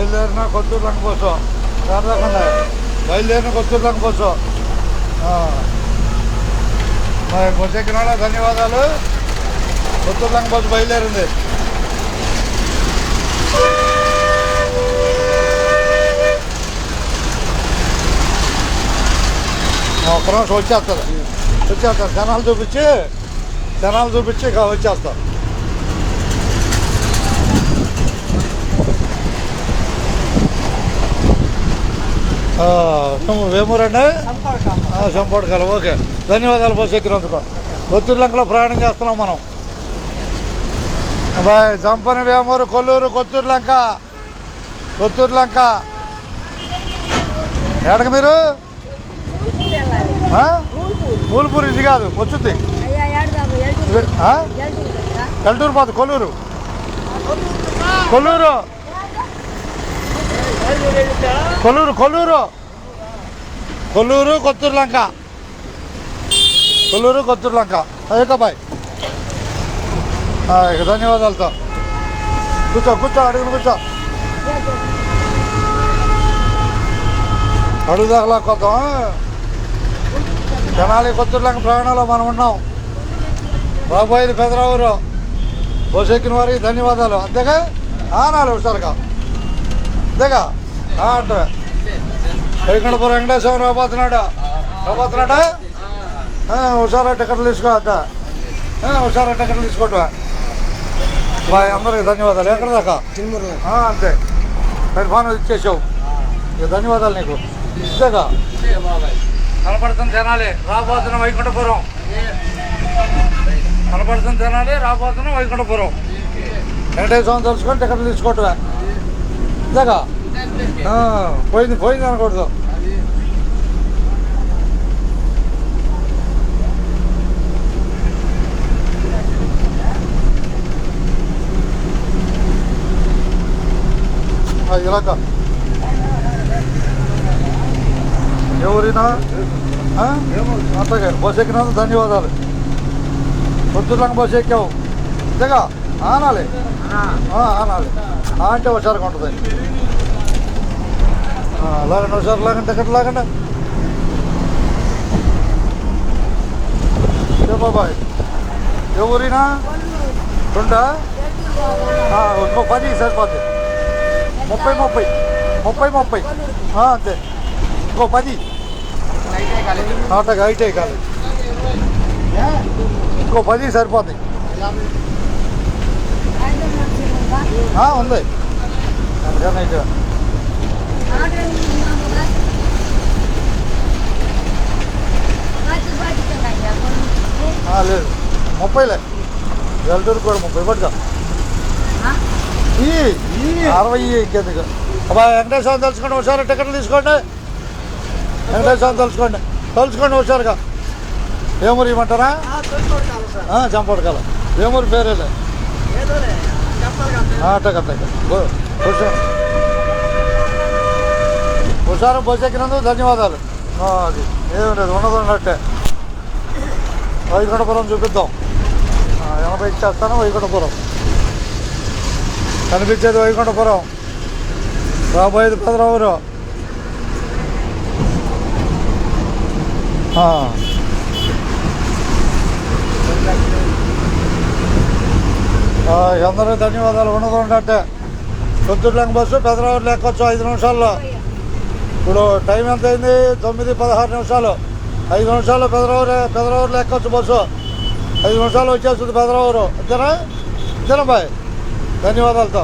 బయలుదేరిన కొత్తూరు లంక బస్సు సరదాకుండా బయలుదేరిన కొత్తూరు లంక బస్సు. మరి బస్సు ఎక్కిన వాళ్ళ ధన్యవాదాలు. కొత్తూరు లంక బస్సు బయలుదేరింది. ఒక్క నిమిషం వచ్చేస్తారు జనాలు చూపించి ఇక వచ్చేస్తాం. వేమూరండి చంపడకాల. ఓకే, ధన్యవాదాలు బస్సు ఎక్కినందుకు. కొత్తూరు లంకలో ప్రయాణం చేస్తున్నాం మనం. బాయ్. చంపని, వేమూరు, కొల్లూరు, కొత్తూరు లంక. ఎక్కడికి మీరు? మూలపూర్ ఇది కాదు, వచ్చుద్ది ఎల్టూరు పోతుంది. కొల్లూరు కొత్తూరు లంక. అయ్యక బాయ్. ఇక ధన్యవాదాలతో. కూర్చో అడుగును కూర్చో. అడుగు దాకా కొత్తాం. తెనాలి కొత్తూరు లంక ప్రయాణంలో మనం ఉన్నాం. బాబాయిది పెదరావూరు. బస్సు ఎక్కిన వారికి ధన్యవాదాలు. అంతేగా నాలుగు హుషారుగా అంతేగా అంటే వైకుంఠపురం వెంకటేశ్వరం రాబోతున్నాడా? హుషారా టికెట్లు తీసుకో. హుషారా టికెట్లు తీసుకోవటం. బాయ్. అందరికి ధన్యవాదాలు. ఎక్కడ దాకా? అంతే. మరి ఫోన్ ఇచ్చేసావు. ఇక ధన్యవాదాలు నీకు. ఇదేగా కనపడుతుంది తెనాలి, రాబోతున్న వైకుంఠపురం. వెంకటేశ్వరం తెలుసుకొని టికెట్లు తీసుకోవటమే. ఇదేగా పోయింది అనకూడదు. ఇలాక ఎవరైనా అంతగా బస్సు ఎక్కినందుకు ధన్యవాదాలు. కొత్తూరు లంక బస్సు ఎక్కావు. అంతేగా ఆనాలి అంటే హుషారుగా ఉంటుంది. లాగండి హుషారు, లాగండి టికెట్ లాగండి. బాబాయ్. ఎవరైనా రెండా? ఇంకో 10 సరిపోద్ది. 30 అంతే. ఇంకో 10 నాటగా ఐటీ కాలేజ్. ఇంకో 10 సరిపోద్ది. ఉంది అందుకని అయితే లేదు 30లే. ఎల్టూరు కూడా 30 పట్టుగా. 60 ఎక్కేందుకు. అబ్బా వెంకటేశ్వరం తెలుసుకోండి. హుషారు టికెట్లు తీసుకోండి. వెంకటేశ్వరం తెలుసుకోండి హుషారుగా. వేమూరు ఇవ్వమంటారా? చంపడకాల. వేమూరు పేరేలే. హుషారు బస్సు ఎక్కినందుకు ధన్యవాదాలు. అది ఏమి లేదు, ఉన్నట్టే. వైకుంఠపురం చూపిద్దాం. 80 ఇచ్చేస్తాను. వైకుంఠపురం కనిపించేది. వైకుంఠపురం రాబోయేది పెదరావూరు. అందరూ ధన్యవాదాలు. ఉన్నట్టే. కొత్తూరు లంక బస్సు పెదరావూరు ఎక్కొచ్చు 5 నిమిషాల్లో. ఇప్పుడు టైం ఎంత అయింది? 9:16. 5 నిమిషాల్లో పెదరావూరు ఎక్కొచ్చు బస్సు. 5 నిమిషాలు వచ్చేస్తుంది పెదరావూరు. అంతేనా బాయ్. ధన్యవాదాలతో.